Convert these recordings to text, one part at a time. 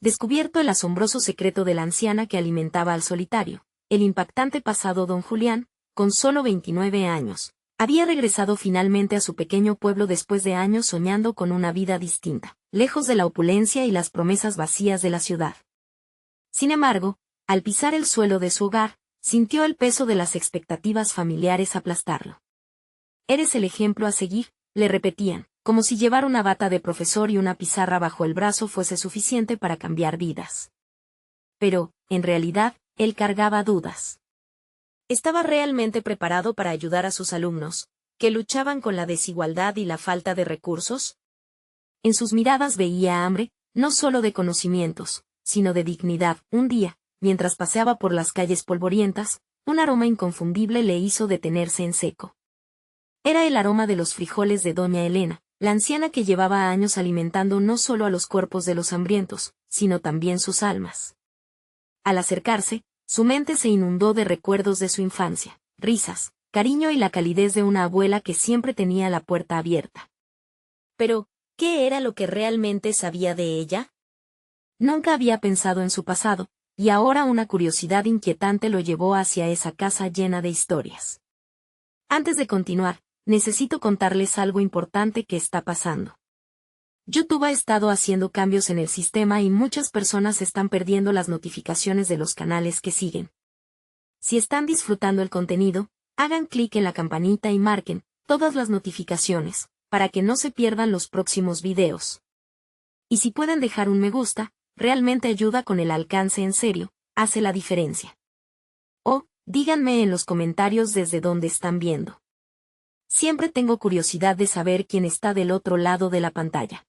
descubierto el asombroso secreto de la anciana que alimentaba al solitario. El impactante pasado don Julián, con solo 29 años, había regresado finalmente a su pequeño pueblo después de años soñando con una vida distinta, lejos de la opulencia y las promesas vacías de la ciudad. Sin embargo, al pisar el suelo de su hogar, sintió el peso de las expectativas familiares aplastarlo. «Eres el ejemplo a seguir», le repetían, como si llevar una bata de profesor y una pizarra bajo el brazo fuese suficiente para cambiar vidas. Pero, en realidad, él cargaba dudas. ¿Estaba realmente preparado para ayudar a sus alumnos, que luchaban con la desigualdad y la falta de recursos? En sus miradas veía hambre, no solo de conocimientos, sino de dignidad. Un día, mientras paseaba por las calles polvorientas, un aroma inconfundible le hizo detenerse en seco. Era el aroma de los frijoles de doña Elena, la anciana que llevaba años alimentando no solo a los cuerpos de los hambrientos, sino también sus almas. Al acercarse, su mente se inundó de recuerdos de su infancia, risas, cariño y la calidez de una abuela que siempre tenía la puerta abierta. Pero, ¿qué era lo que realmente sabía de ella? Nunca había pensado en su pasado, y ahora una curiosidad inquietante lo llevó hacia esa casa llena de historias. Antes de continuar, necesito contarles algo importante que está pasando. YouTube ha estado haciendo cambios en el sistema y muchas personas están perdiendo las notificaciones de los canales que siguen. Si están disfrutando el contenido, hagan clic en la campanita y marquen todas las notificaciones, para que no se pierdan los próximos videos. Y si pueden dejar un me gusta, realmente ayuda con el alcance en serio, hace la diferencia. O, díganme en los comentarios desde dónde están viendo. Siempre tengo curiosidad de saber quién está del otro lado de la pantalla.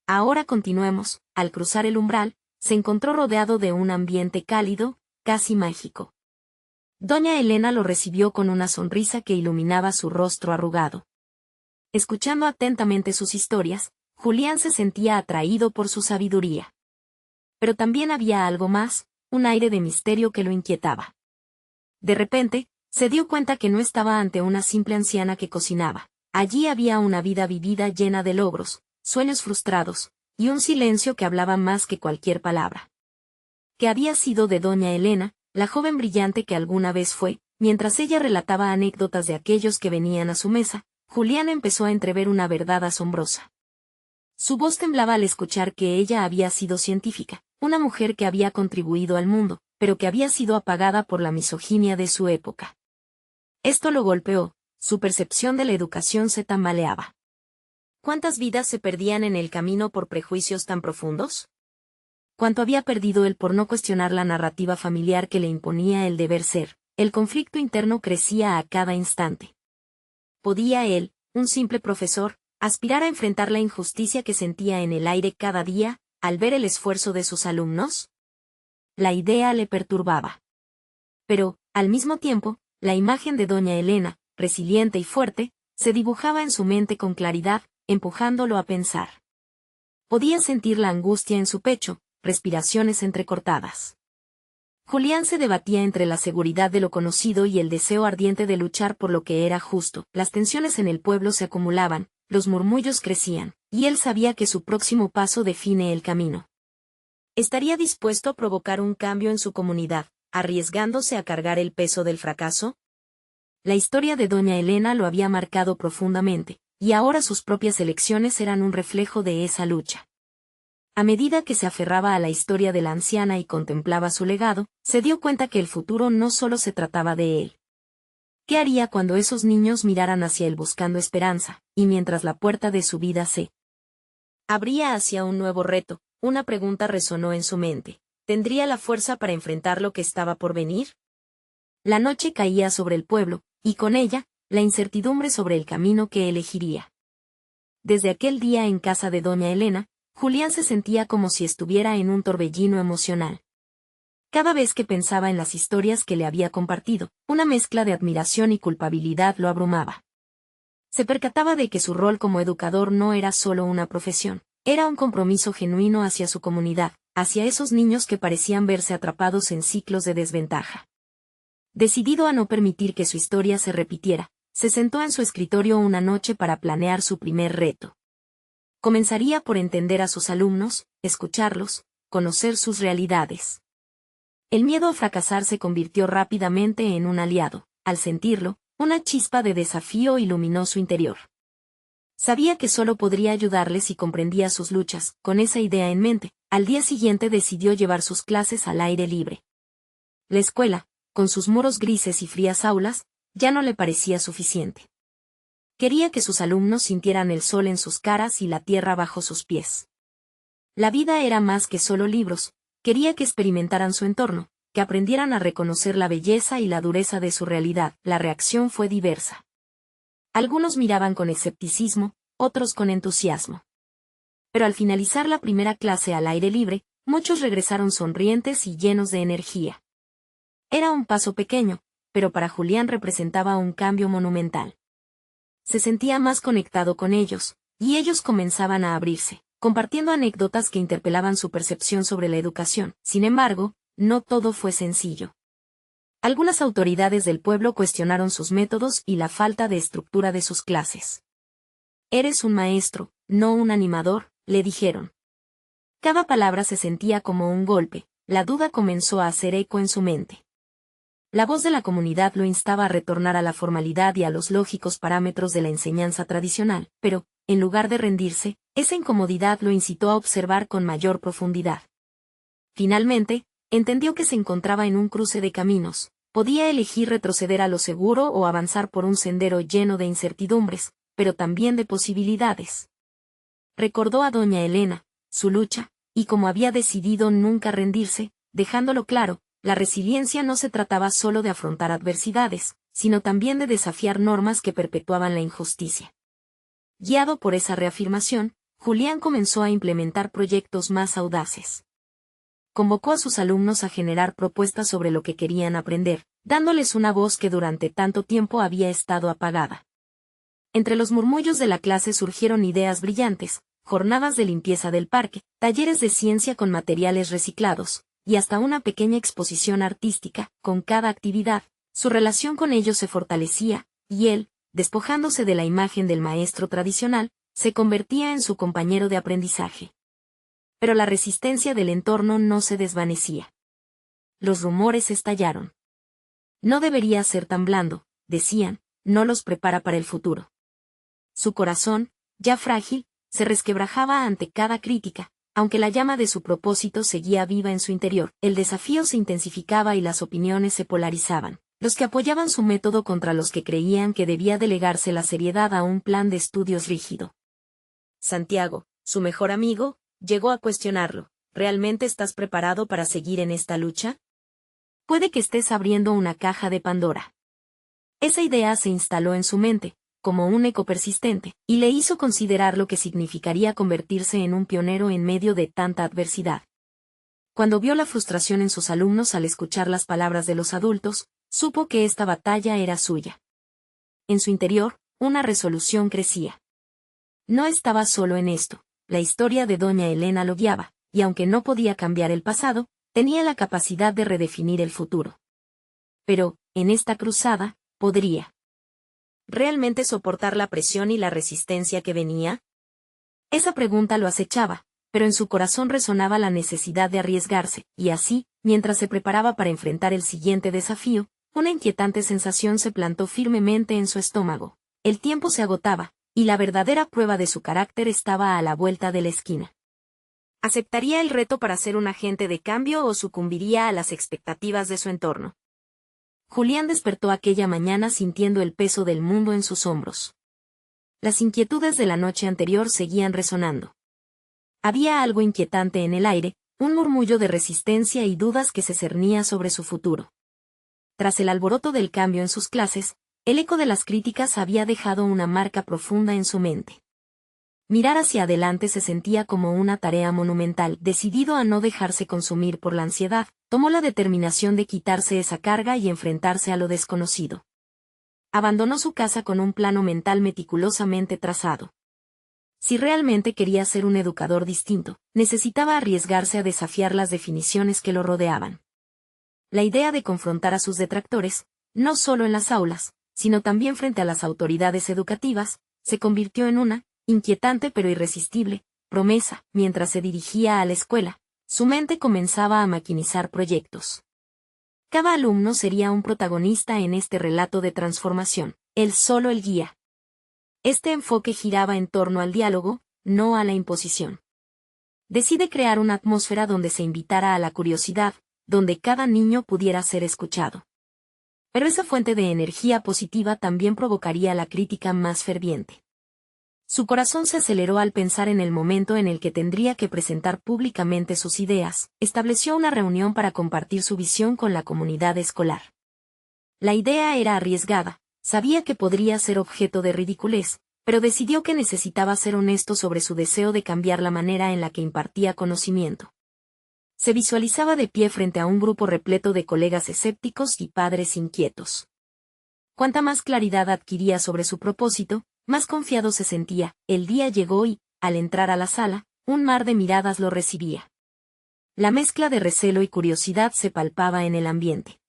Ahora continuemos. Al cruzar el umbral, se encontró rodeado de un ambiente cálido, casi mágico. Doña Elena lo recibió con una sonrisa que iluminaba su rostro arrugado. Escuchando atentamente sus historias, Julián se sentía atraído por su sabiduría. Pero también había algo más, un aire de misterio que lo inquietaba. De repente, se dio cuenta que no estaba ante una simple anciana que cocinaba. Allí había una vida vivida llena de logros, sueños frustrados, y un silencio que hablaba más que cualquier palabra. ¿Qué había sido de doña Elena, la joven brillante que alguna vez fue? Mientras ella relataba anécdotas de aquellos que venían a su mesa, Julián empezó a entrever una verdad asombrosa. Su voz temblaba al escuchar que ella había sido científica, una mujer que había contribuido al mundo, pero que había sido apagada por la misoginia de su época. Esto lo golpeó, su percepción de la educación se tambaleaba. ¿Cuántas vidas se perdían en el camino por prejuicios tan profundos? ¿Cuánto había perdido él por no cuestionar la narrativa familiar que le imponía el deber ser? El conflicto interno crecía a cada instante. ¿Podía él, un simple profesor, aspirar a enfrentar la injusticia que sentía en el aire cada día, al ver el esfuerzo de sus alumnos? La idea le perturbaba. Pero, al mismo tiempo, la imagen de doña Elena, resiliente y fuerte, se dibujaba en su mente con claridad, empujándolo a pensar. Podía sentir la angustia en su pecho, respiraciones entrecortadas. Julián se debatía entre la seguridad de lo conocido y el deseo ardiente de luchar por lo que era justo. Las tensiones en el pueblo se acumulaban, los murmullos crecían, y él sabía que su próximo paso define el camino. ¿Estaría dispuesto a provocar un cambio en su comunidad, arriesgándose a cargar el peso del fracaso? La historia de doña Elena lo había marcado profundamente, y ahora sus propias elecciones eran un reflejo de esa lucha. A medida que se aferraba a la historia de la anciana y contemplaba su legado, se dio cuenta que el futuro no solo se trataba de él. ¿Qué haría cuando esos niños miraran hacia él buscando esperanza, y mientras la puerta de su vida se abría hacia un nuevo reto? Una pregunta resonó en su mente. ¿Tendría la fuerza para enfrentar lo que estaba por venir? La noche caía sobre el pueblo, y con ella, la incertidumbre sobre el camino que elegiría. Desde aquel día en casa de doña Elena, Julián se sentía como si estuviera en un torbellino emocional. Cada vez que pensaba en las historias que le había compartido, una mezcla de admiración y culpabilidad lo abrumaba. Se percataba de que su rol como educador no era solo una profesión, era un compromiso genuino hacia su comunidad, hacia esos niños que parecían verse atrapados en ciclos de desventaja. Decidido a no permitir que su historia se repitiera, se sentó en su escritorio una noche para planear su primer reto. Comenzaría por entender a sus alumnos, escucharlos, conocer sus realidades. El miedo a fracasar se convirtió rápidamente en un aliado. Al sentirlo, una chispa de desafío iluminó su interior. Sabía que solo podría ayudarle si comprendía sus luchas. Con esa idea en mente, al día siguiente decidió llevar sus clases al aire libre. La escuela, con sus muros grises y frías aulas, ya no le parecía suficiente. Quería que sus alumnos sintieran el sol en sus caras y la tierra bajo sus pies. La vida era más que solo libros, quería que experimentaran su entorno, que aprendieran a reconocer la belleza y la dureza de su realidad. La reacción fue diversa. Algunos miraban con escepticismo, otros con entusiasmo. Pero al finalizar la primera clase al aire libre, muchos regresaron sonrientes y llenos de energía. Era un paso pequeño, pero para Julián representaba un cambio monumental. Se sentía más conectado con ellos, y ellos comenzaban a abrirse, compartiendo anécdotas que interpelaban su percepción sobre la educación. Sin embargo, no todo fue sencillo. Algunas autoridades del pueblo cuestionaron sus métodos y la falta de estructura de sus clases. «Eres un maestro, no un animador», le dijeron. Cada palabra se sentía como un golpe, la duda comenzó a hacer eco en su mente. La voz de la comunidad lo instaba a retornar a la formalidad y a los lógicos parámetros de la enseñanza tradicional, pero, en lugar de rendirse, esa incomodidad lo incitó a observar con mayor profundidad. Finalmente, entendió que se encontraba en un cruce de caminos. Podía elegir retroceder a lo seguro o avanzar por un sendero lleno de incertidumbres, pero también de posibilidades. Recordó a doña Elena, su lucha, y como había decidido nunca rendirse, dejándolo claro, la resiliencia no se trataba solo de afrontar adversidades, sino también de desafiar normas que perpetuaban la injusticia. Guiado por esa reafirmación, Julián comenzó a implementar proyectos más audaces. Convocó a sus alumnos a generar propuestas sobre lo que querían aprender, dándoles una voz que durante tanto tiempo había estado apagada. Entre los murmullos de la clase surgieron ideas brillantes, jornadas de limpieza del parque, talleres de ciencia con materiales reciclados, y hasta una pequeña exposición artística. Con cada actividad, su relación con ellos se fortalecía, y él, despojándose de la imagen del maestro tradicional, se convertía en su compañero de aprendizaje. Pero la resistencia del entorno no se desvanecía. Los rumores estallaron. No debería ser tan blando, decían, no los prepara para el futuro. Su corazón, ya frágil, se resquebrajaba ante cada crítica, aunque la llama de su propósito seguía viva en su interior. El desafío se intensificaba y las opiniones se polarizaban. Los que apoyaban su método contra los que creían que debía delegarse la seriedad a un plan de estudios rígido. Santiago, su mejor amigo, llegó a cuestionarlo. ¿Realmente estás preparado para seguir en esta lucha? Puede que estés abriendo una caja de Pandora. Esa idea se instaló en su mente, como un eco persistente, y le hizo considerar lo que significaría convertirse en un pionero en medio de tanta adversidad. Cuando vio la frustración en sus alumnos al escuchar las palabras de los adultos, supo que esta batalla era suya. En su interior, una resolución crecía. No estaba solo en esto. La historia de doña Elena lo guiaba, y aunque no podía cambiar el pasado, tenía la capacidad de redefinir el futuro. Pero, en esta cruzada, ¿podría realmente soportar la presión y la resistencia que venía? Esa pregunta lo acechaba, pero en su corazón resonaba la necesidad de arriesgarse, y así, mientras se preparaba para enfrentar el siguiente desafío, una inquietante sensación se plantó firmemente en su estómago. El tiempo se agotaba, y la verdadera prueba de su carácter estaba a la vuelta de la esquina. ¿Aceptaría el reto para ser un agente de cambio o sucumbiría a las expectativas de su entorno? Julián despertó aquella mañana sintiendo el peso del mundo en sus hombros. Las inquietudes de la noche anterior seguían resonando. Había algo inquietante en el aire, un murmullo de resistencia y dudas que se cernía sobre su futuro. Tras el alboroto del cambio en sus clases, el eco de las críticas había dejado una marca profunda en su mente. Mirar hacia adelante se sentía como una tarea monumental. Decidido a no dejarse consumir por la ansiedad, tomó la determinación de quitarse esa carga y enfrentarse a lo desconocido. Abandonó su casa con un plano mental meticulosamente trazado. Si realmente quería ser un educador distinto, necesitaba arriesgarse a desafiar las definiciones que lo rodeaban. La idea de confrontar a sus detractores, no solo en las aulas, sino también frente a las autoridades educativas, se convirtió en una, inquietante pero irresistible, promesa. Mientras se dirigía a la escuela, Su mente comenzaba a maquinizar proyectos. Cada alumno sería un protagonista en este relato de transformación, él solo el guía. Este enfoque giraba en torno al diálogo, no a la imposición. Decide crear una atmósfera donde se invitara a la curiosidad, donde cada niño pudiera ser escuchado. Pero esa fuente de energía positiva también provocaría la crítica más ferviente. Su corazón se aceleró al pensar en el momento en el que tendría que presentar públicamente sus ideas. Estableció una reunión para compartir su visión con la comunidad escolar. La idea era arriesgada, sabía que podría ser objeto de ridiculez, pero decidió que necesitaba ser honesto sobre su deseo de cambiar la manera en la que impartía conocimiento. Se visualizaba de pie frente a un grupo repleto de colegas escépticos y padres inquietos. Cuanta más claridad adquiría sobre su propósito, más confiado se sentía. El día llegó y, al entrar a la sala, un mar de miradas lo recibía. La mezcla de recelo y curiosidad se palpaba en el ambiente.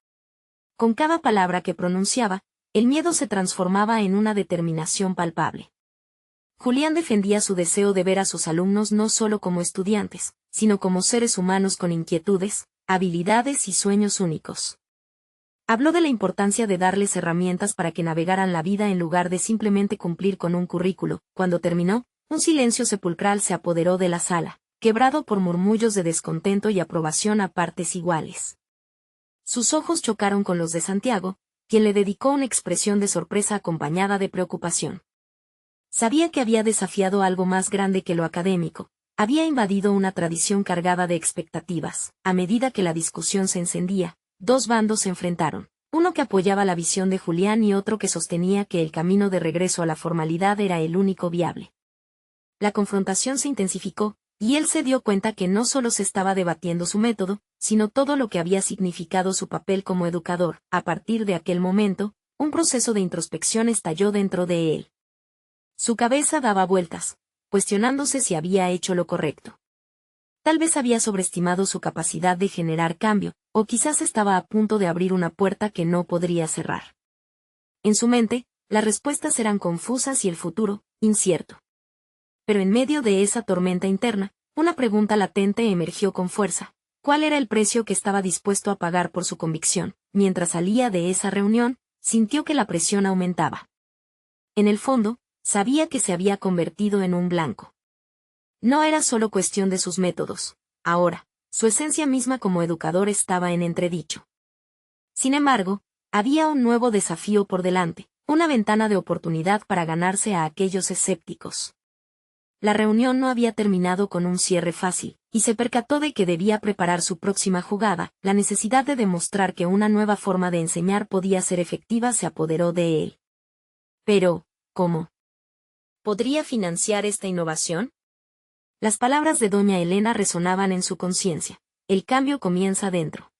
Con cada palabra que pronunciaba, el miedo se transformaba en una determinación palpable. Julián defendía su deseo de ver a sus alumnos no solo como estudiantes, sino como seres humanos con inquietudes, habilidades y sueños únicos. Habló de la importancia de darles herramientas para que navegaran la vida en lugar de simplemente cumplir con un currículo. Cuando terminó, un silencio sepulcral se apoderó de la sala, quebrado por murmullos de descontento y aprobación a partes iguales. Sus ojos chocaron con los de Santiago, quien le dedicó una expresión de sorpresa acompañada de preocupación. Sabía que había desafiado algo más grande que lo académico, había invadido una tradición cargada de expectativas. A medida que la discusión se encendía, dos bandos se enfrentaron, uno que apoyaba la visión de Julián y otro que sostenía que el camino de regreso a la formalidad era el único viable. La confrontación se intensificó, y él se dio cuenta que no solo se estaba debatiendo su método, sino todo lo que había significado su papel como educador. A partir de aquel momento, un proceso de introspección estalló dentro de él. Su cabeza daba vueltas, cuestionándose si había hecho lo correcto. Tal vez había sobreestimado su capacidad de generar cambio, o quizás estaba a punto de abrir una puerta que no podría cerrar. En su mente, las respuestas eran confusas y el futuro, incierto. Pero en medio de esa tormenta interna, una pregunta latente emergió con fuerza. ¿Cuál era el precio que estaba dispuesto a pagar por su convicción? Mientras salía de esa reunión, sintió que la presión aumentaba. En el fondo, sabía que se había convertido en un blanco. No era solo cuestión de sus métodos. Ahora, su esencia misma como educador estaba en entredicho. Sin embargo, había un nuevo desafío por delante, una ventana de oportunidad para ganarse a aquellos escépticos. La reunión no había terminado con un cierre fácil, y se percató de que debía preparar su próxima jugada. La necesidad de demostrar que una nueva forma de enseñar podía ser efectiva se apoderó de él. Pero, ¿cómo? ¿Podría financiar esta innovación? Las palabras de doña Elena resonaban en su conciencia. El cambio comienza dentro.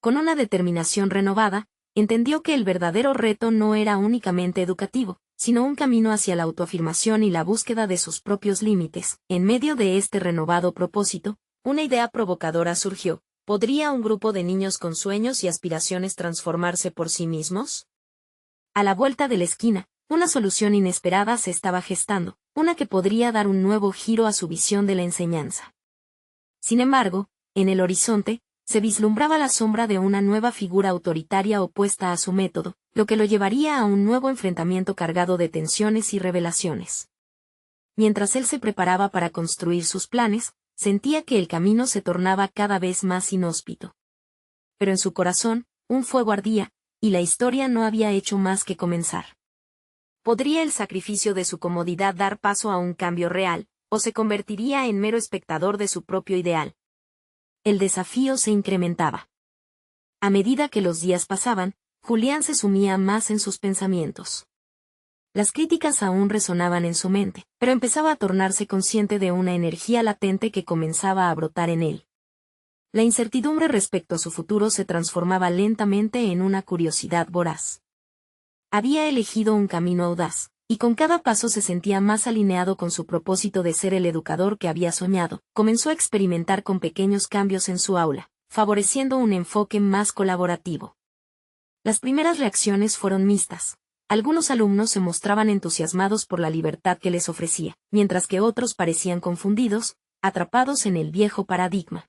Con una determinación renovada, entendió que el verdadero reto no era únicamente educativo, sino un camino hacia la autoafirmación y la búsqueda de sus propios límites. En medio de este renovado propósito, una idea provocadora surgió. ¿Podría un grupo de niños con sueños y aspiraciones transformarse por sí mismos? A la vuelta de la esquina, una solución inesperada se estaba gestando, una que podría dar un nuevo giro a su visión de la enseñanza. Sin embargo, en el horizonte, se vislumbraba la sombra de una nueva figura autoritaria opuesta a su método, lo que lo llevaría a un nuevo enfrentamiento cargado de tensiones y revelaciones. Mientras él se preparaba para construir sus planes, sentía que el camino se tornaba cada vez más inhóspito. Pero en su corazón, un fuego ardía, y la historia no había hecho más que comenzar. ¿Podría el sacrificio de su comodidad dar paso a un cambio real, o se convertiría en mero espectador de su propio ideal? El desafío se incrementaba. A medida que los días pasaban, Julián se sumía más en sus pensamientos. Las críticas aún resonaban en su mente, pero empezaba a tornarse consciente de una energía latente que comenzaba a brotar en él. La incertidumbre respecto a su futuro se transformaba lentamente en una curiosidad voraz. Había elegido un camino audaz, y con cada paso se sentía más alineado con su propósito de ser el educador que había soñado. Comenzó a experimentar con pequeños cambios en su aula, favoreciendo un enfoque más colaborativo. Las primeras reacciones fueron mixtas. Algunos alumnos se mostraban entusiasmados por la libertad que les ofrecía, mientras que otros parecían confundidos, atrapados en el viejo paradigma.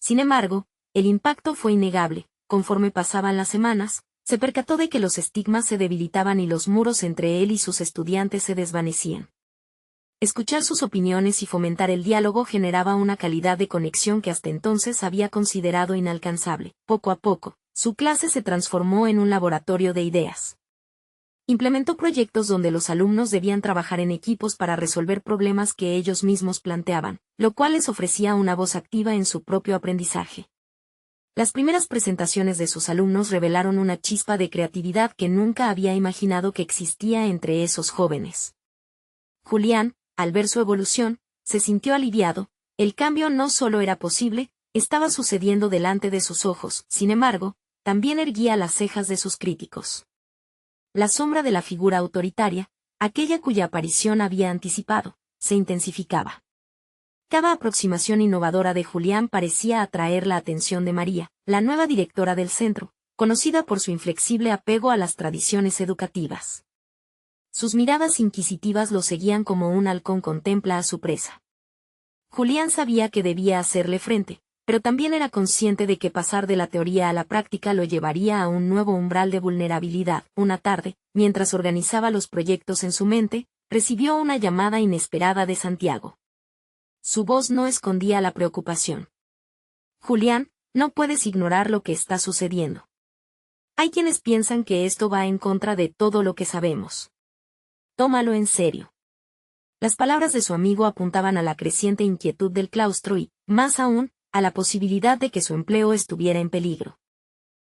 Sin embargo, el impacto fue innegable. Conforme pasaban las semanas, se percató de que los estigmas se debilitaban y los muros entre él y sus estudiantes se desvanecían. Escuchar sus opiniones y fomentar el diálogo generaba una calidad de conexión que hasta entonces había considerado inalcanzable. Poco a poco, su clase se transformó en un laboratorio de ideas. Implementó proyectos donde los alumnos debían trabajar en equipos para resolver problemas que ellos mismos planteaban, lo cual les ofrecía una voz activa en su propio aprendizaje. Las primeras presentaciones de sus alumnos revelaron una chispa de creatividad que nunca había imaginado que existía entre esos jóvenes. Julián, al ver su evolución, se sintió aliviado. El cambio no solo era posible, estaba sucediendo delante de sus ojos. Sin embargo, también erguía las cejas de sus críticos. La sombra de la figura autoritaria, aquella cuya aparición había anticipado, se intensificaba. Cada aproximación innovadora de Julián parecía atraer la atención de María, la nueva directora del centro, conocida por su inflexible apego a las tradiciones educativas. Sus miradas inquisitivas lo seguían como un halcón contempla a su presa. Julián sabía que debía hacerle frente, pero también era consciente de que pasar de la teoría a la práctica lo llevaría a un nuevo umbral de vulnerabilidad. Una tarde, mientras organizaba los proyectos en su mente, recibió una llamada inesperada de Santiago. Su voz no escondía la preocupación. Julián, no puedes ignorar lo que está sucediendo. Hay quienes piensan que esto va en contra de todo lo que sabemos. Tómalo en serio. Las palabras de su amigo apuntaban a la creciente inquietud del claustro y, más aún, a la posibilidad de que su empleo estuviera en peligro.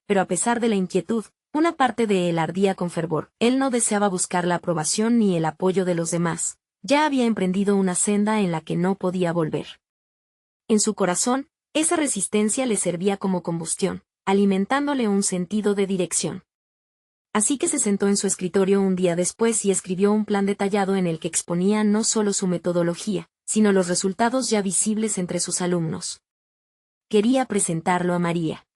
Pero a pesar de la inquietud, una parte de él ardía con fervor. Él no deseaba buscar la aprobación ni el apoyo de los demás. Ya había emprendido una senda en la que no podía volver. En su corazón, esa resistencia le servía como combustión, alimentándole un sentido de dirección. Así que se sentó en su escritorio un día después y escribió un plan detallado en el que exponía no solo su metodología, sino los resultados ya visibles entre sus alumnos. Quería presentarlo a María.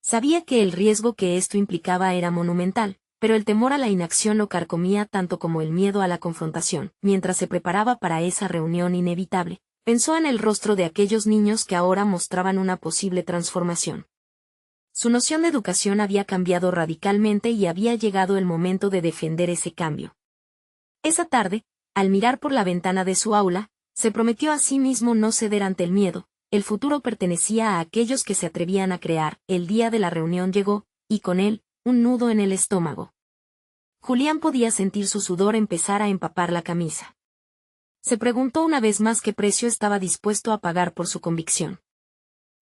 Sabía que el riesgo que esto implicaba era monumental, pero el temor a la inacción lo carcomía tanto como el miedo a la confrontación. Mientras se preparaba para esa reunión inevitable, pensó en el rostro de aquellos niños que ahora mostraban una posible transformación. Su noción de educación había cambiado radicalmente y había llegado el momento de defender ese cambio. Esa tarde, al mirar por la ventana de su aula, se prometió a sí mismo no ceder ante el miedo. El futuro pertenecía a aquellos que se atrevían a crear. El día de la reunión llegó, y con él, un nudo en el estómago. Julián podía sentir su sudor empezar a empapar la camisa. Se preguntó una vez más qué precio estaba dispuesto a pagar por su convicción.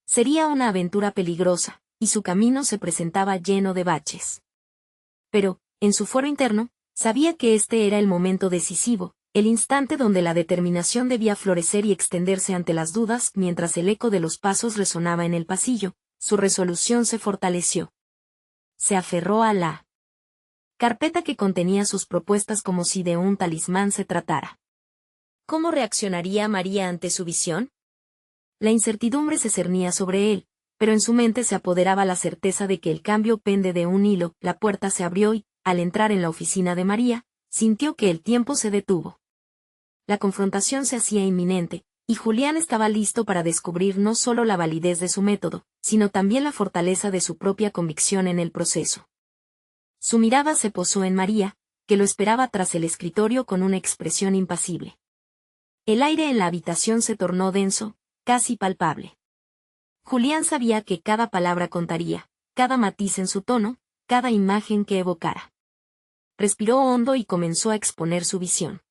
Sería una aventura peligrosa, y su camino se presentaba lleno de baches. Pero, en su fuero interno, sabía que este era el momento decisivo, el instante donde la determinación debía florecer y extenderse ante las dudas. Mientras el eco de los pasos resonaba en el pasillo, su resolución se fortaleció. Se aferró a la carpeta que contenía sus propuestas como si de un talismán se tratara. ¿Cómo reaccionaría María ante su visión? La incertidumbre se cernía sobre él, pero en su mente se apoderaba la certeza de que el cambio pende de un hilo. La puerta se abrió y, al entrar en la oficina de María, sintió que el tiempo se detuvo. La confrontación se hacía inminente, y Julián estaba listo para descubrir no solo la validez de su método, sino también la fortaleza de su propia convicción en el proceso. Su mirada se posó en María, que lo esperaba tras el escritorio con una expresión impasible. El aire en la habitación se tornó denso, casi palpable. Julián sabía que cada palabra contaría, cada matiz en su tono, cada imagen que evocara. Respiró hondo y comenzó a exponer su visión.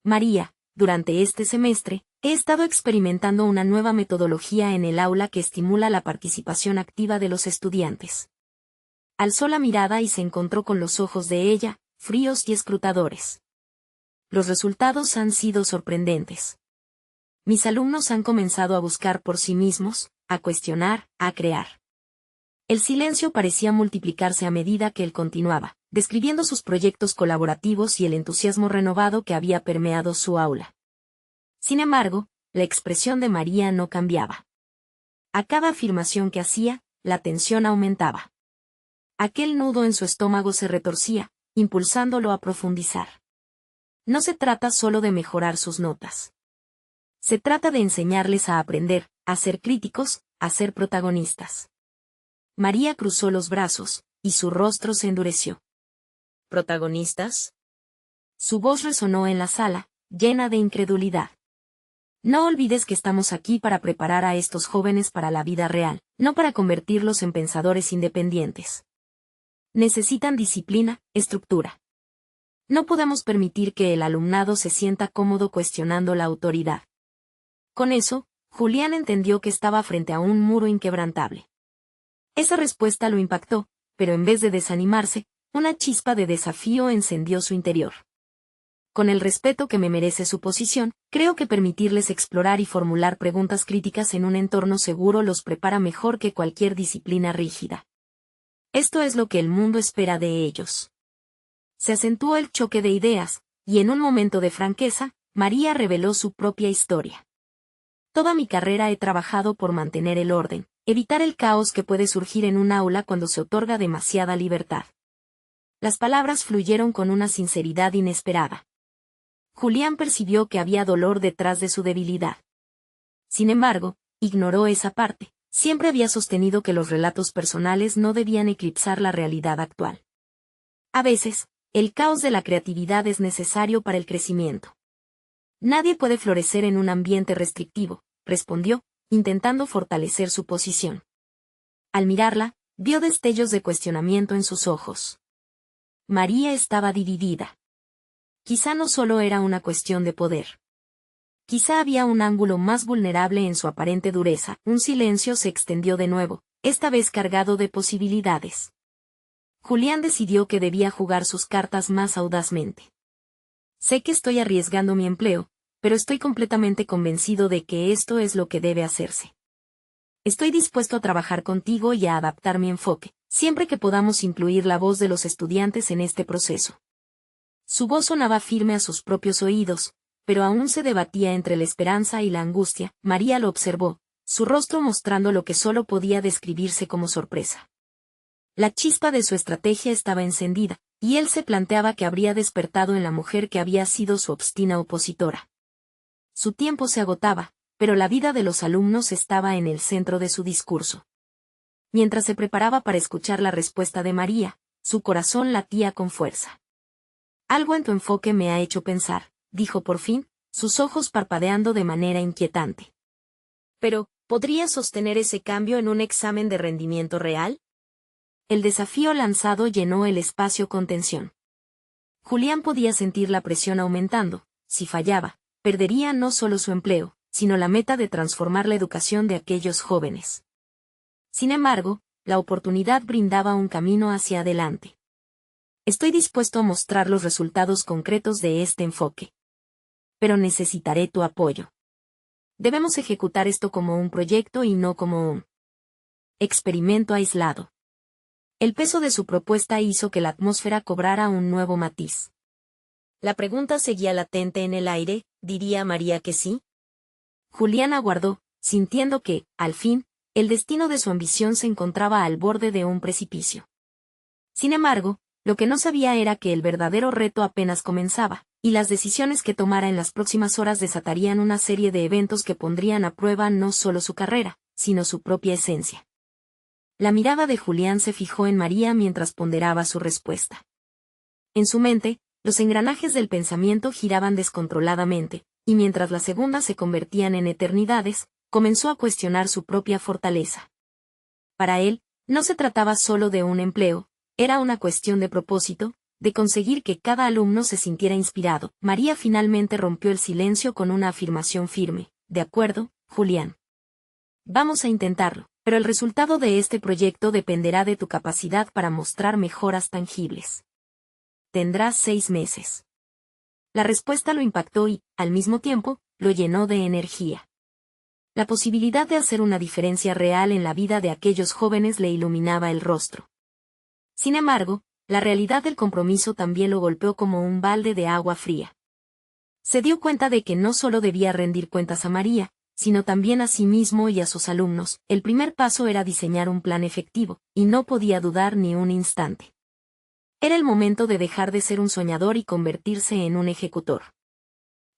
María, durante este semestre, he estado experimentando una nueva metodología en el aula que estimula la participación activa de los estudiantes. Alzó la mirada y se encontró con los ojos de ella, fríos y escrutadores. Los resultados han sido sorprendentes. Mis alumnos han comenzado a buscar por sí mismos, a cuestionar, a crear. El silencio parecía multiplicarse a medida que él continuaba, describiendo sus proyectos colaborativos y el entusiasmo renovado que había permeado su aula. Sin embargo, la expresión de María no cambiaba. A cada afirmación que hacía, la tensión aumentaba. Aquel nudo en su estómago se retorcía, impulsándolo a profundizar. No se trata solo de mejorar sus notas. Se trata de enseñarles a aprender, a ser críticos, a ser protagonistas. María cruzó los brazos, y su rostro se endureció. ¿Protagonistas? Su voz resonó en la sala, llena de incredulidad. No olvides que estamos aquí para preparar a estos jóvenes para la vida real, no para convertirlos en pensadores independientes. Necesitan disciplina, estructura. No podemos permitir que el alumnado se sienta cómodo cuestionando la autoridad. Con eso, Julián entendió que estaba frente a un muro inquebrantable. Esa respuesta lo impactó, pero en vez de desanimarse, una chispa de desafío encendió su interior. Con el respeto que me merece su posición, creo que permitirles explorar y formular preguntas críticas en un entorno seguro los prepara mejor que cualquier disciplina rígida. Esto es lo que el mundo espera de ellos. Se acentuó el choque de ideas, y en un momento de franqueza, María reveló su propia historia. Toda mi carrera he trabajado por mantener el orden, evitar el caos que puede surgir en un aula cuando se otorga demasiada libertad. Las palabras fluyeron con una sinceridad inesperada. Julián percibió que había dolor detrás de su debilidad. Sin embargo, ignoró esa parte. Siempre había sostenido que los relatos personales no debían eclipsar la realidad actual. A veces, el caos de la creatividad es necesario para el crecimiento. Nadie puede florecer en un ambiente restrictivo, respondió, intentando fortalecer su posición. Al mirarla, vio destellos de cuestionamiento en sus ojos. María estaba dividida. Quizá no solo era una cuestión de poder. Quizá había un ángulo más vulnerable en su aparente dureza. Un silencio se extendió de nuevo, esta vez cargado de posibilidades. Julián decidió que debía jugar sus cartas más audazmente. Sé que estoy arriesgando mi empleo, pero estoy completamente convencido de que esto es lo que debe hacerse. Estoy dispuesto a trabajar contigo y a adaptar mi enfoque, siempre que podamos incluir la voz de los estudiantes en este proceso. Su voz sonaba firme a sus propios oídos, pero aún se debatía entre la esperanza y la angustia. María lo observó, su rostro mostrando lo que solo podía describirse como sorpresa. La chispa de su estrategia estaba encendida, y él se planteaba que habría despertado en la mujer que había sido su obstina opositora. Su tiempo se agotaba, pero la vida de los alumnos estaba en el centro de su discurso. Mientras se preparaba para escuchar la respuesta de María, su corazón latía con fuerza. Algo en tu enfoque me ha hecho pensar, dijo por fin, sus ojos parpadeando de manera inquietante. Pero, ¿podría sostener ese cambio en un examen de rendimiento real? El desafío lanzado llenó el espacio con tensión. Julián podía sentir la presión aumentando. Si fallaba, perdería no solo su empleo, sino la meta de transformar la educación de aquellos jóvenes. Sin embargo, la oportunidad brindaba un camino hacia adelante. Estoy dispuesto a mostrar los resultados concretos de este enfoque. Pero necesitaré tu apoyo. Debemos ejecutar esto como un proyecto y no como un experimento aislado. El peso de su propuesta hizo que la atmósfera cobrara un nuevo matiz. La pregunta seguía latente en el aire, ¿diría María que sí? Julián aguardó, sintiendo que, al fin, el destino de su ambición se encontraba al borde de un precipicio. Sin embargo, lo que no sabía era que el verdadero reto apenas comenzaba, y las decisiones que tomara en las próximas horas desatarían una serie de eventos que pondrían a prueba no solo su carrera, sino su propia esencia. La mirada de Julián se fijó en María mientras ponderaba su respuesta. En su mente, los engranajes del pensamiento giraban descontroladamente, y mientras las segundas se convertían en eternidades, comenzó a cuestionar su propia fortaleza. Para él, no se trataba solo de un empleo, era una cuestión de propósito, de conseguir que cada alumno se sintiera inspirado. María finalmente rompió el silencio con una afirmación firme. De acuerdo, Julián. Vamos a intentarlo, pero el resultado de este proyecto dependerá de tu capacidad para mostrar mejoras tangibles. Tendrás 6 meses. La respuesta lo impactó y, al mismo tiempo, lo llenó de energía. La posibilidad de hacer una diferencia real en la vida de aquellos jóvenes le iluminaba el rostro. Sin embargo, la realidad del compromiso también lo golpeó como un balde de agua fría. Se dio cuenta de que no solo debía rendir cuentas a María, sino también a sí mismo y a sus alumnos. El primer paso era diseñar un plan efectivo, y no podía dudar ni un instante. Era el momento de dejar de ser un soñador y convertirse en un ejecutor.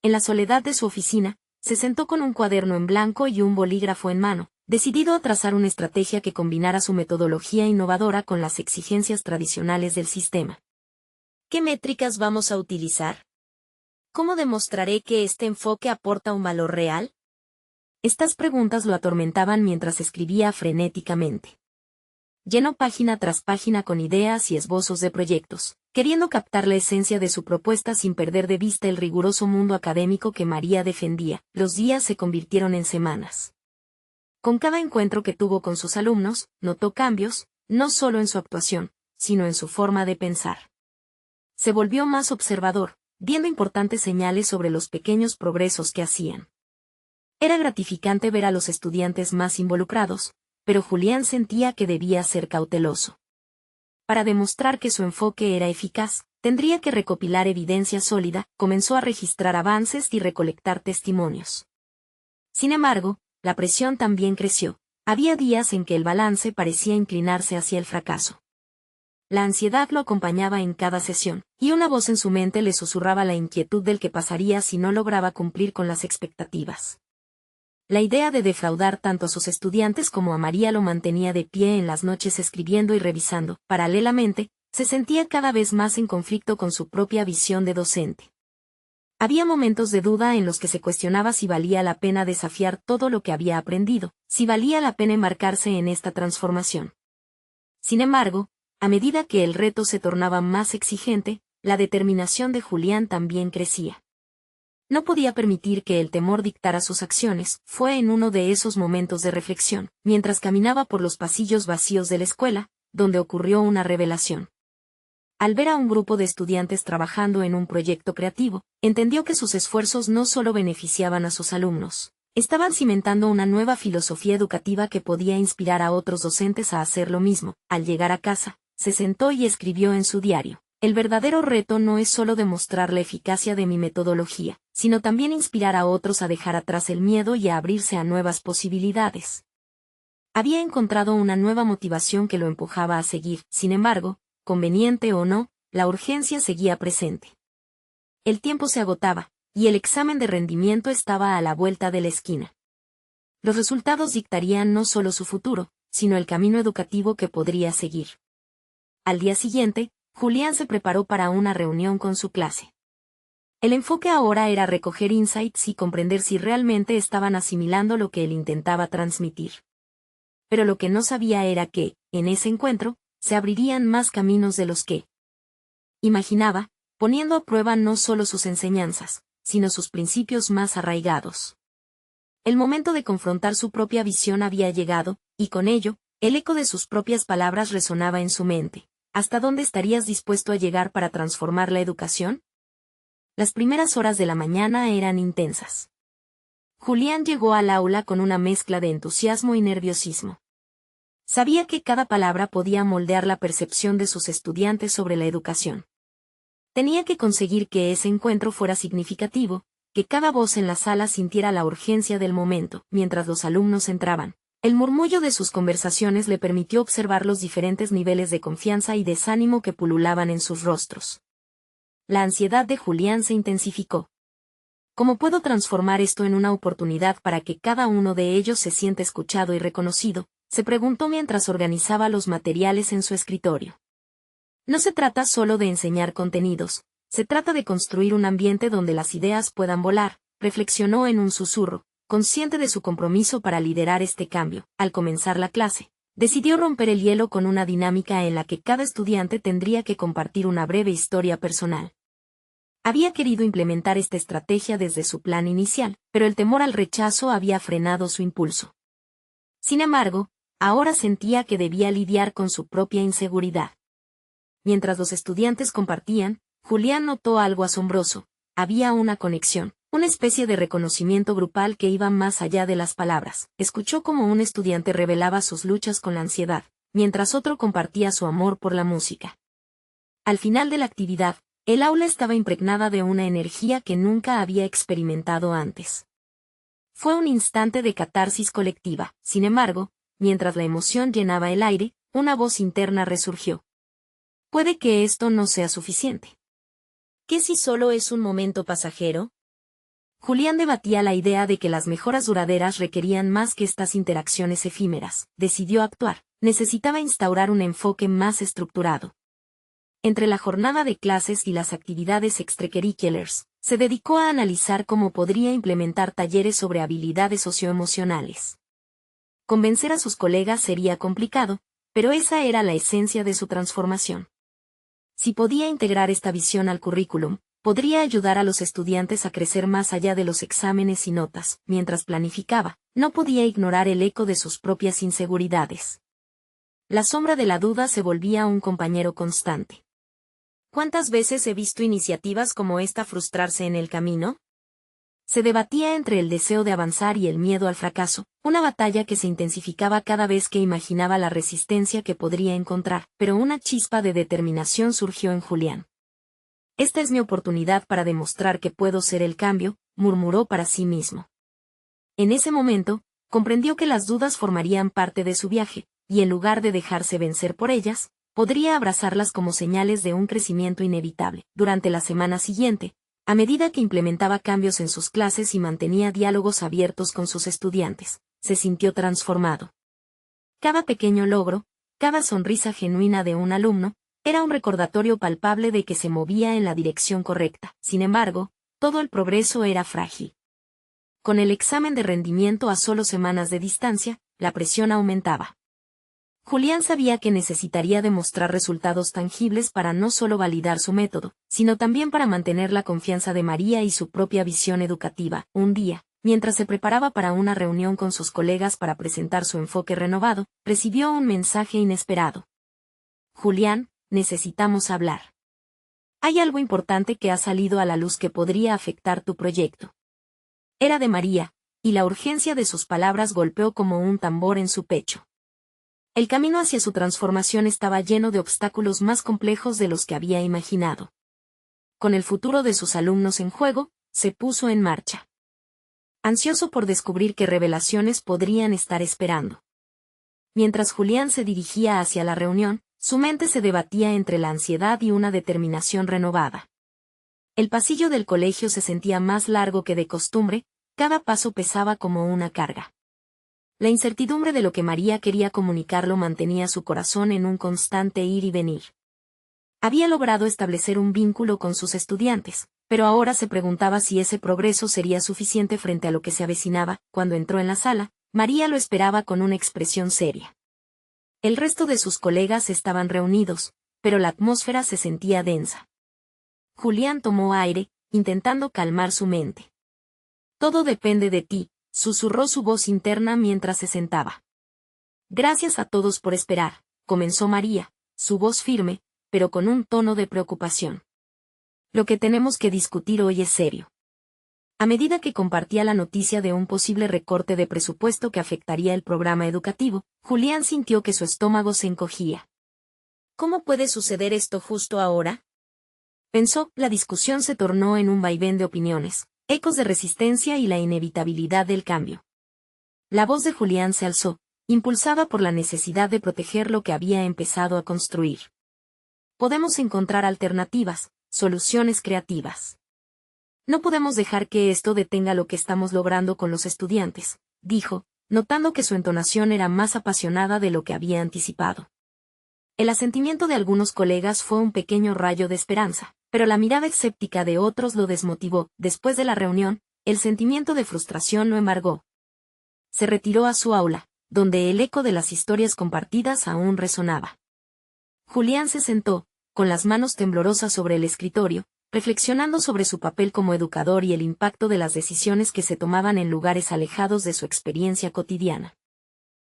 En la soledad de su oficina, se sentó con un cuaderno en blanco y un bolígrafo en mano, decidido a trazar una estrategia que combinara su metodología innovadora con las exigencias tradicionales del sistema. ¿Qué métricas vamos a utilizar? ¿Cómo demostraré que este enfoque aporta un valor real? Estas preguntas lo atormentaban mientras escribía frenéticamente. Llenó página tras página con ideas y esbozos de proyectos, queriendo captar la esencia de su propuesta sin perder de vista el riguroso mundo académico que María defendía. Los días se convirtieron en semanas. Con cada encuentro que tuvo con sus alumnos, notó cambios, no solo en su actuación, sino en su forma de pensar. Se volvió más observador, viendo importantes señales sobre los pequeños progresos que hacían. Era gratificante ver a los estudiantes más involucrados, pero Julián sentía que debía ser cauteloso. Para demostrar que su enfoque era eficaz, tendría que recopilar evidencia sólida. Comenzó a registrar avances y recolectar testimonios. Sin embargo, la presión también creció. Había días en que el balance parecía inclinarse hacia el fracaso. La ansiedad lo acompañaba en cada sesión, y una voz en su mente le susurraba la inquietud del que pasaría si no lograba cumplir con las expectativas. La idea de defraudar tanto a sus estudiantes como a María lo mantenía de pie en las noches escribiendo y revisando. Paralelamente, se sentía cada vez más en conflicto con su propia visión de docente. Había momentos de duda en los que se cuestionaba si valía la pena desafiar todo lo que había aprendido, si valía la pena embarcarse en esta transformación. Sin embargo, a medida que el reto se tornaba más exigente, la determinación de Julián también crecía. No podía permitir que el temor dictara sus acciones. Fue en uno de esos momentos de reflexión, mientras caminaba por los pasillos vacíos de la escuela, donde ocurrió una revelación. Al ver a un grupo de estudiantes trabajando en un proyecto creativo, entendió que sus esfuerzos no solo beneficiaban a sus alumnos, estaban cimentando una nueva filosofía educativa que podía inspirar a otros docentes a hacer lo mismo. Al llegar a casa, se sentó y escribió en su diario: el verdadero reto no es solo demostrar la eficacia de mi metodología, sino también inspirar a otros a dejar atrás el miedo y a abrirse a nuevas posibilidades. Había encontrado una nueva motivación que lo empujaba a seguir. Sin embargo, conveniente o no, la urgencia seguía presente. El tiempo se agotaba, y el examen de rendimiento estaba a la vuelta de la esquina. Los resultados dictarían no solo su futuro, sino el camino educativo que podría seguir. Al día siguiente, Julián se preparó para una reunión con su clase. El enfoque ahora era recoger insights y comprender si realmente estaban asimilando lo que él intentaba transmitir. Pero lo que no sabía era que, en ese encuentro, se abrirían más caminos de los que imaginaba, poniendo a prueba no solo sus enseñanzas, sino sus principios más arraigados. El momento de confrontar su propia visión había llegado, y con ello, el eco de sus propias palabras resonaba en su mente. ¿Hasta dónde estarías dispuesto a llegar para transformar la educación? Las primeras horas de la mañana eran intensas. Julián llegó al aula con una mezcla de entusiasmo y nerviosismo. Sabía que cada palabra podía moldear la percepción de sus estudiantes sobre la educación. Tenía que conseguir que ese encuentro fuera significativo, que cada voz en la sala sintiera la urgencia del momento. Mientras los alumnos entraban, el murmullo de sus conversaciones le permitió observar los diferentes niveles de confianza y desánimo que pululaban en sus rostros. La ansiedad de Julián se intensificó. ¿Cómo puedo transformar esto en una oportunidad para que cada uno de ellos se sienta escuchado y reconocido?, se preguntó mientras organizaba los materiales en su escritorio. No se trata solo de enseñar contenidos, se trata de construir un ambiente donde las ideas puedan volar, reflexionó en un susurro, consciente de su compromiso para liderar este cambio. Al comenzar la clase, decidió romper el hielo con una dinámica en la que cada estudiante tendría que compartir una breve historia personal. Había querido implementar esta estrategia desde su plan inicial, pero el temor al rechazo había frenado su impulso. Sin embargo, ahora sentía que debía lidiar con su propia inseguridad. Mientras los estudiantes compartían, Julián notó algo asombroso. Había una conexión, una especie de reconocimiento grupal que iba más allá de las palabras. Escuchó cómo un estudiante revelaba sus luchas con la ansiedad, mientras otro compartía su amor por la música. Al final de la actividad, el aula estaba impregnada de una energía que nunca había experimentado antes. Fue un instante de catarsis colectiva. Sin embargo, mientras la emoción llenaba el aire, una voz interna resurgió. Puede que esto no sea suficiente. ¿Qué si solo es un momento pasajero? Julián debatía la idea de que las mejoras duraderas requerían más que estas interacciones efímeras. Decidió actuar. Necesitaba instaurar un enfoque más estructurado. Entre la jornada de clases y las actividades extracurriculares, se dedicó a analizar cómo podría implementar talleres sobre habilidades socioemocionales. Convencer a sus colegas sería complicado, pero esa era la esencia de su transformación. Si podía integrar esta visión al currículum, podría ayudar a los estudiantes a crecer más allá de los exámenes y notas. Mientras planificaba, no podía ignorar el eco de sus propias inseguridades. La sombra de la duda se volvía un compañero constante. ¿Cuántas veces he visto iniciativas como esta frustrarse en el camino? Se debatía entre el deseo de avanzar y el miedo al fracaso, una batalla que se intensificaba cada vez que imaginaba la resistencia que podría encontrar, pero una chispa de determinación surgió en Julián. Esta es mi oportunidad para demostrar que puedo ser el cambio, murmuró para sí mismo. En ese momento, comprendió que las dudas formarían parte de su viaje, y en lugar de dejarse vencer por ellas, podría abrazarlas como señales de un crecimiento inevitable. Durante la semana siguiente, a medida que implementaba cambios en sus clases y mantenía diálogos abiertos con sus estudiantes, se sintió transformado. Cada pequeño logro, cada sonrisa genuina de un alumno, era un recordatorio palpable de que se movía en la dirección correcta. Sin embargo, todo el progreso era frágil. Con el examen de rendimiento a solo semanas de distancia, la presión aumentaba. Julián sabía que necesitaría demostrar resultados tangibles para no solo validar su método, sino también para mantener la confianza de María y su propia visión educativa. Un día, mientras se preparaba para una reunión con sus colegas para presentar su enfoque renovado, recibió un mensaje inesperado. Julián, necesitamos hablar. Hay algo importante que ha salido a la luz que podría afectar tu proyecto. Era de María, y la urgencia de sus palabras golpeó como un tambor en su pecho. El camino hacia su transformación estaba lleno de obstáculos más complejos de los que había imaginado. Con el futuro de sus alumnos en juego, se puso en marcha. Ansioso por descubrir qué revelaciones podrían estar esperando. Mientras Julián se dirigía hacia la reunión, su mente se debatía entre la ansiedad y una determinación renovada. El pasillo del colegio se sentía más largo que de costumbre, cada paso pesaba como una carga. La incertidumbre de lo que María quería comunicarlo mantenía su corazón en un constante ir y venir. Había logrado establecer un vínculo con sus estudiantes, pero ahora se preguntaba si ese progreso sería suficiente frente a lo que se avecinaba. Cuando entró en la sala, María lo esperaba con una expresión seria. El resto de sus colegas estaban reunidos, pero la atmósfera se sentía densa. Julián tomó aire, intentando calmar su mente. Todo depende de ti, susurró su voz interna mientras se sentaba. Gracias a todos por esperar, comenzó María, su voz firme, pero con un tono de preocupación. Lo que tenemos que discutir hoy es serio. A medida que compartía la noticia de un posible recorte de presupuesto que afectaría el programa educativo, Julián sintió que su estómago se encogía. ¿Cómo puede suceder esto justo ahora? Pensó, la discusión se tornó en un vaivén de opiniones, ecos de resistencia y la inevitabilidad del cambio. La voz de Julián se alzó, impulsada por la necesidad de proteger lo que había empezado a construir. Podemos encontrar alternativas, soluciones creativas. No podemos dejar que esto detenga lo que estamos logrando con los estudiantes, dijo, notando que su entonación era más apasionada de lo que había anticipado. El asentimiento de algunos colegas fue un pequeño rayo de esperanza, pero la mirada escéptica de otros lo desmotivó. Después de la reunión, el sentimiento de frustración lo embargó. Se retiró a su aula, donde el eco de las historias compartidas aún resonaba. Julián se sentó, con las manos temblorosas sobre el escritorio, reflexionando sobre su papel como educador y el impacto de las decisiones que se tomaban en lugares alejados de su experiencia cotidiana.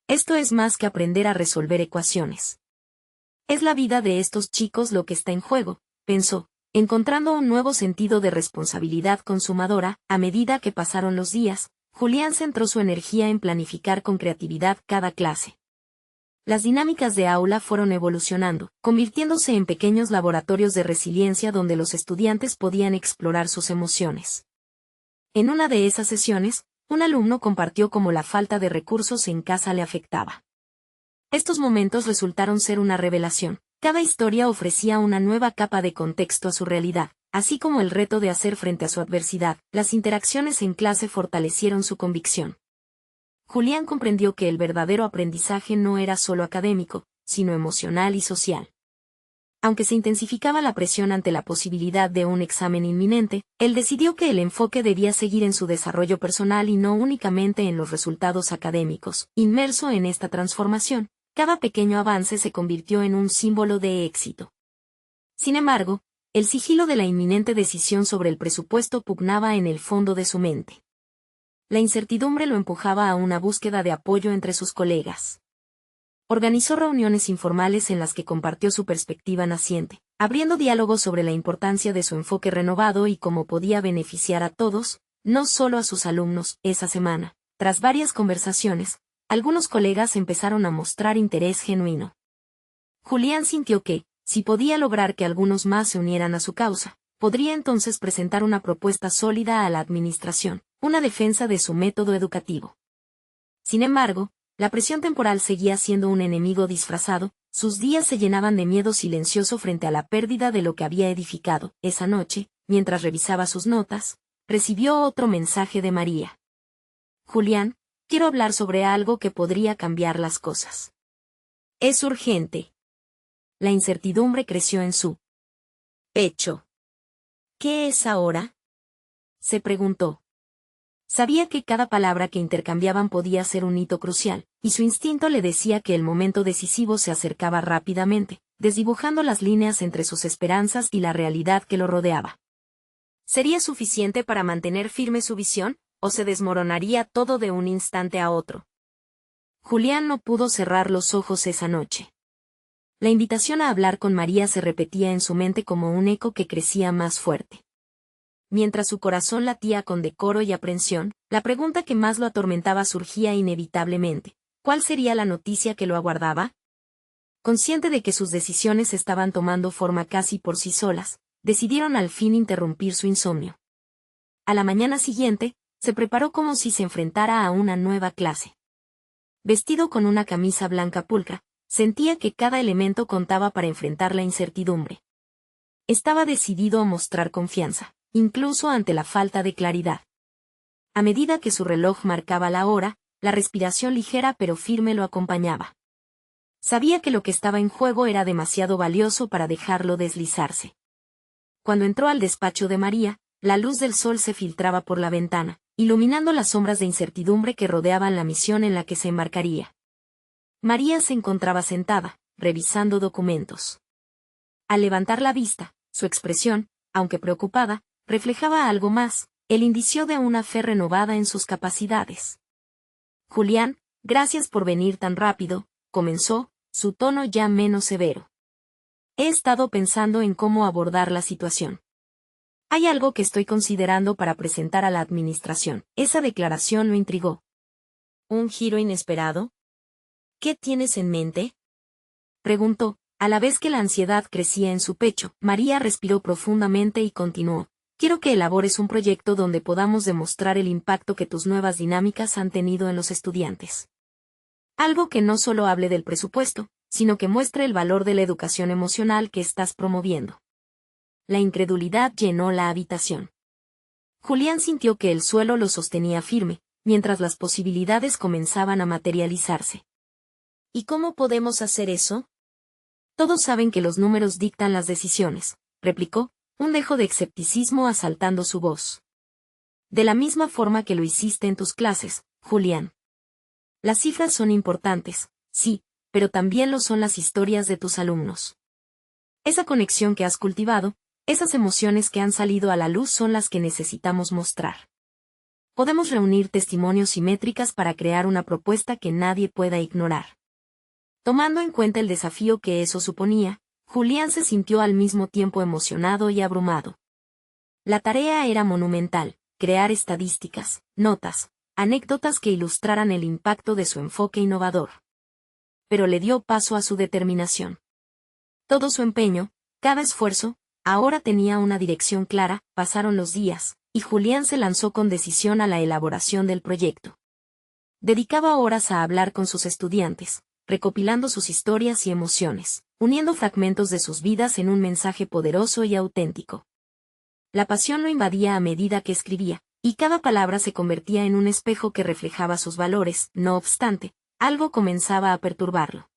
Esto es más que aprender a resolver ecuaciones. Es la vida de estos chicos lo que está en juego, pensó, encontrando un nuevo sentido de responsabilidad consumadora. A medida que pasaron los días, Julián centró su energía en planificar con creatividad cada clase. Las dinámicas de aula fueron evolucionando, convirtiéndose en pequeños laboratorios de resiliencia donde los estudiantes podían explorar sus emociones. En una de esas sesiones, un alumno compartió cómo la falta de recursos en casa le afectaba. Estos momentos resultaron ser una revelación. Cada historia ofrecía una nueva capa de contexto a su realidad, así como el reto de hacer frente a su adversidad. Las interacciones en clase fortalecieron su convicción. Julián comprendió que el verdadero aprendizaje no era solo académico, sino emocional y social. Aunque se intensificaba la presión ante la posibilidad de un examen inminente, él decidió que el enfoque debía seguir en su desarrollo personal y no únicamente en los resultados académicos. Inmerso en esta transformación, cada pequeño avance se convirtió en un símbolo de éxito. Sin embargo, el sigilo de la inminente decisión sobre el presupuesto pugnaba en el fondo de su mente. La incertidumbre lo empujaba a una búsqueda de apoyo entre sus colegas. Organizó reuniones informales en las que compartió su perspectiva naciente, abriendo diálogos sobre la importancia de su enfoque renovado y cómo podía beneficiar a todos, no solo a sus alumnos. Esa semana, tras varias conversaciones, algunos colegas empezaron a mostrar interés genuino. Julián sintió que, si podía lograr que algunos más se unieran a su causa, podría entonces presentar una propuesta sólida a la administración, una defensa de su método educativo. Sin embargo, la presión temporal seguía siendo un enemigo disfrazado. Sus días se llenaban de miedo silencioso frente a la pérdida de lo que había edificado. Esa noche, mientras revisaba sus notas, recibió otro mensaje de María. Julián, quiero hablar sobre algo que podría cambiar las cosas. Es urgente. La incertidumbre creció en su pecho. ¿Qué es ahora?, se preguntó. Sabía que cada palabra que intercambiaban podía ser un hito crucial, y su instinto le decía que el momento decisivo se acercaba rápidamente, desdibujando las líneas entre sus esperanzas y la realidad que lo rodeaba. ¿Sería suficiente para mantener firme su visión, o se desmoronaría todo de un instante a otro? Julián no pudo cerrar los ojos esa noche. La invitación a hablar con María se repetía en su mente como un eco que crecía más fuerte. Mientras su corazón latía con decoro y aprensión, la pregunta que más lo atormentaba surgía inevitablemente. ¿Cuál sería la noticia que lo aguardaba? Consciente de que sus decisiones estaban tomando forma casi por sí solas, decidieron al fin interrumpir su insomnio. A la mañana siguiente, se preparó como si se enfrentara a una nueva clase. Vestido con una camisa blanca pulcra, sentía que cada elemento contaba para enfrentar la incertidumbre. Estaba decidido a mostrar confianza, incluso ante la falta de claridad. A medida que su reloj marcaba la hora, la respiración ligera pero firme lo acompañaba. Sabía que lo que estaba en juego era demasiado valioso para dejarlo deslizarse. Cuando entró al despacho de María, la luz del sol se filtraba por la ventana, iluminando las sombras de incertidumbre que rodeaban la misión en la que se embarcaría. María se encontraba sentada, revisando documentos. Al levantar la vista, su expresión, aunque preocupada, reflejaba algo más, el indicio de una fe renovada en sus capacidades. Julián, gracias por venir tan rápido, comenzó, su tono ya menos severo. He estado pensando en cómo abordar la situación. Hay algo que estoy considerando para presentar a la administración. Esa declaración lo intrigó. ¿Un giro inesperado? ¿Qué tienes en mente?, preguntó, a la vez que la ansiedad crecía en su pecho. María respiró profundamente y continuó. Quiero que elabores un proyecto donde podamos demostrar el impacto que tus nuevas dinámicas han tenido en los estudiantes. Algo que no solo hable del presupuesto, sino que muestre el valor de la educación emocional que estás promoviendo. La incredulidad llenó la habitación. Julián sintió que el suelo lo sostenía firme, mientras las posibilidades comenzaban a materializarse. ¿Y cómo podemos hacer eso? Todos saben que los números dictan las decisiones, replicó, un dejo de escepticismo asaltando su voz. De la misma forma que lo hiciste en tus clases, Julián. Las cifras son importantes, sí, pero también lo son las historias de tus alumnos. Esa conexión que has cultivado, esas emociones que han salido a la luz son las que necesitamos mostrar. Podemos reunir testimonios y métricas para crear una propuesta que nadie pueda ignorar. Tomando en cuenta el desafío que eso suponía, Julián se sintió al mismo tiempo emocionado y abrumado. La tarea era monumental, crear estadísticas, notas, anécdotas que ilustraran el impacto de su enfoque innovador. Pero le dio paso a su determinación. Todo su empeño, cada esfuerzo, ahora tenía una dirección clara. Pasaron los días, y Julián se lanzó con decisión a la elaboración del proyecto. Dedicaba horas a hablar con sus estudiantes, recopilando sus historias y emociones, uniendo fragmentos de sus vidas en un mensaje poderoso y auténtico. La pasión lo invadía a medida que escribía, y cada palabra se convertía en un espejo que reflejaba sus valores. No obstante, algo comenzaba a perturbarlo.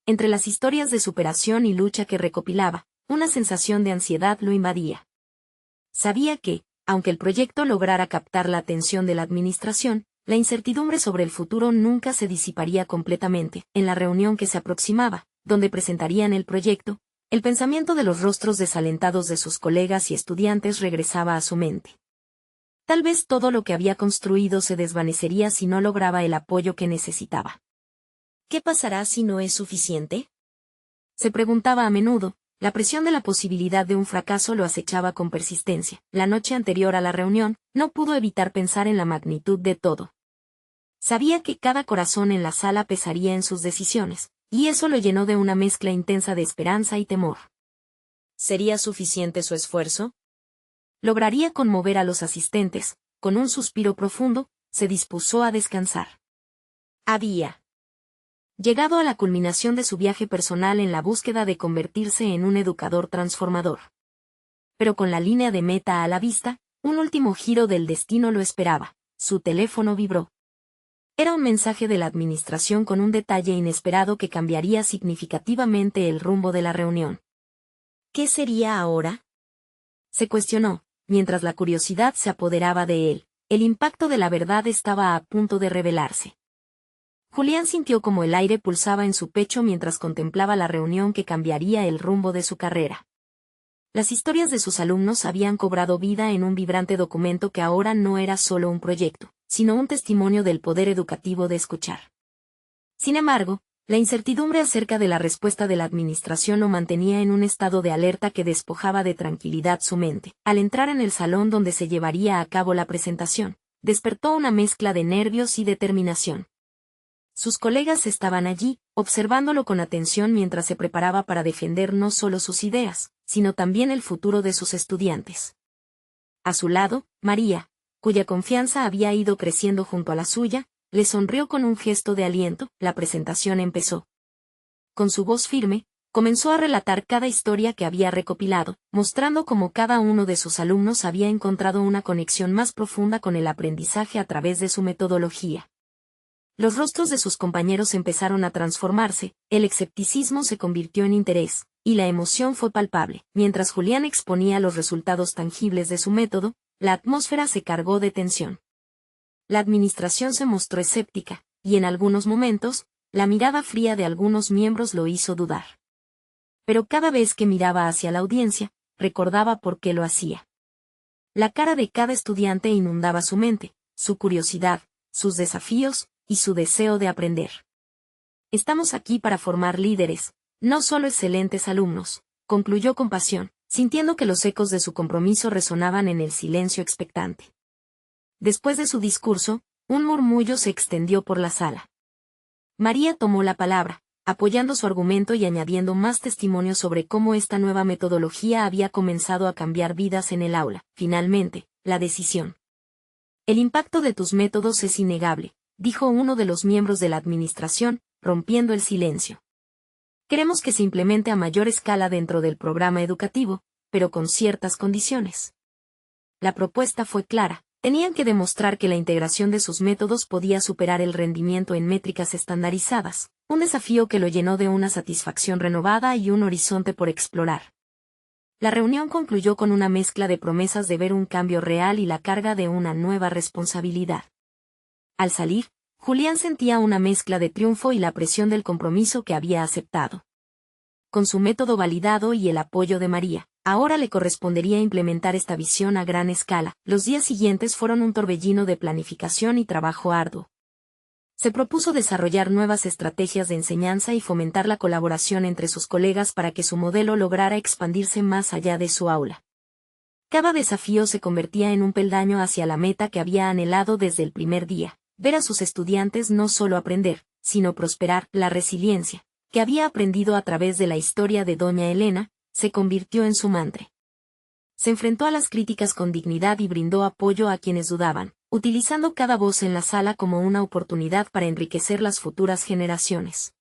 Entre las historias de superación y lucha que recopilaba, una sensación de ansiedad lo invadía. Sabía que, aunque el proyecto lograra captar la atención de la administración, la incertidumbre sobre el futuro nunca se disiparía completamente. En la reunión que se aproximaba, donde presentarían el proyecto, el pensamiento de los rostros desalentados de sus colegas y estudiantes regresaba a su mente. Tal vez todo lo que había construido se desvanecería si no lograba el apoyo que necesitaba. ¿Qué pasará si no es suficiente? Se preguntaba a menudo. La presión de la posibilidad de un fracaso lo acechaba con persistencia. La noche anterior a la reunión, no pudo evitar pensar en la magnitud de todo. Sabía que cada corazón en la sala pesaría en sus decisiones, y eso lo llenó de una mezcla intensa de esperanza y temor. ¿Sería suficiente su esfuerzo? ¿Lograría conmover a los asistentes? Con un suspiro profundo, se dispuso a descansar. Había llegado a la culminación de su viaje personal en la búsqueda de convertirse en un educador transformador. Pero con la línea de meta a la vista, un último giro del destino lo esperaba. Su teléfono vibró. Era un mensaje de la administración con un detalle inesperado que cambiaría significativamente el rumbo de la reunión. ¿Qué sería ahora? Se cuestionó, mientras la curiosidad se apoderaba de él. El impacto de la verdad estaba a punto de revelarse. Julián sintió como el aire pulsaba en su pecho mientras contemplaba la reunión que cambiaría el rumbo de su carrera. Las historias de sus alumnos habían cobrado vida en un vibrante documento que ahora no era solo un proyecto, sino un testimonio del poder educativo de escuchar. Sin embargo, la incertidumbre acerca de la respuesta de la administración lo mantenía en un estado de alerta que despojaba de tranquilidad su mente. Al entrar en el salón donde se llevaría a cabo la presentación, despertó una mezcla de nervios y determinación. Sus colegas estaban allí, observándolo con atención mientras se preparaba para defender no solo sus ideas, sino también el futuro de sus estudiantes. A su lado, María, cuya confianza había ido creciendo junto a la suya, le sonrió con un gesto de aliento. La presentación empezó. Con su voz firme, comenzó a relatar cada historia que había recopilado, mostrando cómo cada uno de sus alumnos había encontrado una conexión más profunda con el aprendizaje a través de su metodología. Los rostros de sus compañeros empezaron a transformarse, el escepticismo se convirtió en interés, y la emoción fue palpable. Mientras Julián exponía los resultados tangibles de su método, la atmósfera se cargó de tensión. La administración se mostró escéptica, y en algunos momentos, la mirada fría de algunos miembros lo hizo dudar. Pero cada vez que miraba hacia la audiencia, recordaba por qué lo hacía. La cara de cada estudiante inundaba su mente, su curiosidad, sus desafíos, y su deseo de aprender. Estamos aquí para formar líderes, no solo excelentes alumnos, concluyó con pasión, sintiendo que los ecos de su compromiso resonaban en el silencio expectante. Después de su discurso, un murmullo se extendió por la sala. María tomó la palabra, apoyando su argumento y añadiendo más testimonios sobre cómo esta nueva metodología había comenzado a cambiar vidas en el aula. Finalmente, la decisión. El impacto de tus métodos es innegable, dijo uno de los miembros de la administración, rompiendo el silencio. Queremos que se implemente a mayor escala dentro del programa educativo, pero con ciertas condiciones. La propuesta fue clara. Tenían que demostrar que la integración de sus métodos podía superar el rendimiento en métricas estandarizadas, un desafío que lo llenó de una satisfacción renovada y un horizonte por explorar. La reunión concluyó con una mezcla de promesas de ver un cambio real y la carga de una nueva responsabilidad. Al salir, Julián sentía una mezcla de triunfo y la presión del compromiso que había aceptado. Con su método validado y el apoyo de María, ahora le correspondería implementar esta visión a gran escala. Los días siguientes fueron un torbellino de planificación y trabajo arduo. Se propuso desarrollar nuevas estrategias de enseñanza y fomentar la colaboración entre sus colegas para que su modelo lograra expandirse más allá de su aula. Cada desafío se convertía en un peldaño hacia la meta que había anhelado desde el primer día, ver a sus estudiantes no solo aprender, sino prosperar. La resiliencia, que había aprendido a través de la historia de Doña Elena, se convirtió en su mantra. Se enfrentó a las críticas con dignidad y brindó apoyo a quienes dudaban, utilizando cada voz en la sala como una oportunidad para enriquecer las futuras generaciones.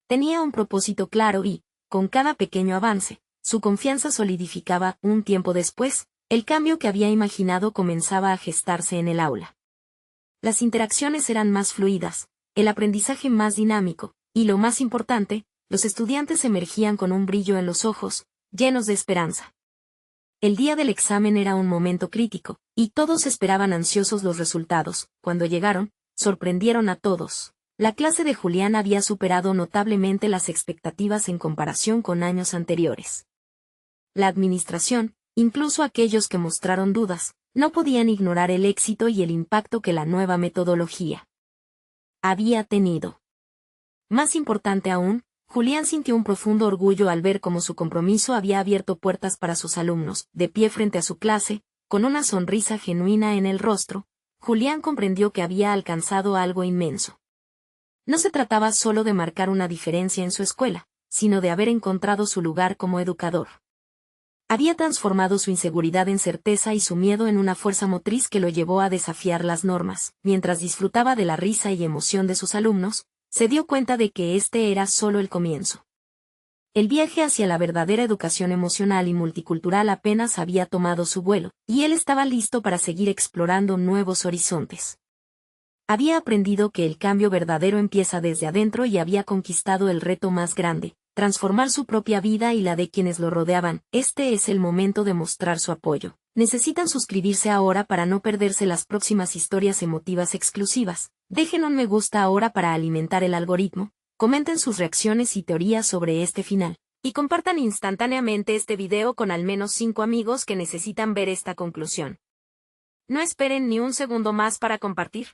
Tenía un propósito claro y, con cada pequeño avance, su confianza solidificaba. Un tiempo después, El cambio que había imaginado comenzaba a gestarse en el aula. Las interacciones eran más fluidas, el aprendizaje más dinámico, y lo más importante, los estudiantes emergían con un brillo en los ojos, llenos de esperanza. El día del examen era un momento crítico, y todos esperaban ansiosos los resultados. Cuando llegaron, sorprendieron a todos. La clase de Julián había superado notablemente las expectativas en comparación con años anteriores. La administración, incluso aquellos que mostraron dudas, no podían ignorar el éxito y el impacto que la nueva metodología había tenido. Más importante aún, Julián sintió un profundo orgullo al ver cómo su compromiso había abierto puertas para sus alumnos. De pie frente a su clase, con una sonrisa genuina en el rostro, Julián comprendió que había alcanzado algo inmenso. No se trataba solo de marcar una diferencia en su escuela, sino de haber encontrado su lugar como educador. Había transformado su inseguridad en certeza y su miedo en una fuerza motriz que lo llevó a desafiar las normas. Mientras disfrutaba de la risa y emoción de sus alumnos, se dio cuenta de que este era solo el comienzo. El viaje hacia la verdadera educación emocional y multicultural apenas había tomado su vuelo, y él estaba listo para seguir explorando nuevos horizontes. Había aprendido que el cambio verdadero empieza desde adentro y había conquistado el reto más grande, transformar su propia vida y la de quienes lo rodeaban. Este es el momento de mostrar su apoyo. Necesitan suscribirse ahora para no perderse las próximas historias emotivas exclusivas. Dejen un me gusta ahora para alimentar el algoritmo, comenten sus reacciones y teorías sobre este final, y compartan instantáneamente este video con al menos 5 amigos que necesitan ver esta conclusión. No esperen ni un segundo más para compartir.